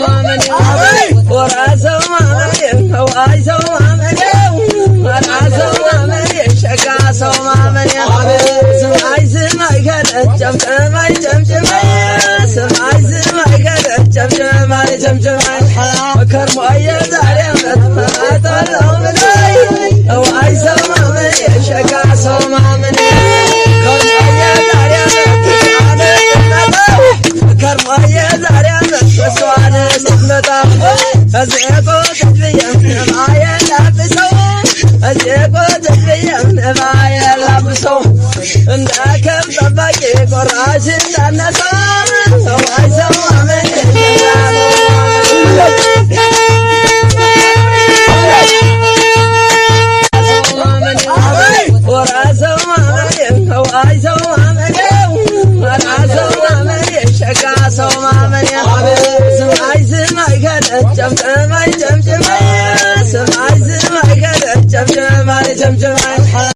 ማመን ወራሰው ማመን ወአይሰው ማመን ወራሰው ማመን ሸጋ ሰው ማመን ሰማይ ሰማይ ጨምጨማይ ጨምጨማይ ሰማይ ሰማይ ጨምጨማይ ጨምጨማይ ከርሞየ ዛሬ መጥተው ምናይ ወአይሰው ማመን ሸጋ ሰው ማመን ከርሞየ ዛሬ ከርሞየ ዛሬ መስዋዕት ስትመጣ እዚቆ ተብየም ማየላብሰው እዚቆ ተብየም ማየላብሰው እንዳከም ጠባቂ ቆራሽ እንዳነሳ ወአይሰው ማመን ወራሰው ማመን ወአይሰው ማመን ወራሰው ማመን ሸጋ ሰው ማመን ሰማይ ሰማይ ጨምጨማይ ጨምጨማይ ሰማይ ሰማይ ጨምጨማይ ጨምጨማይ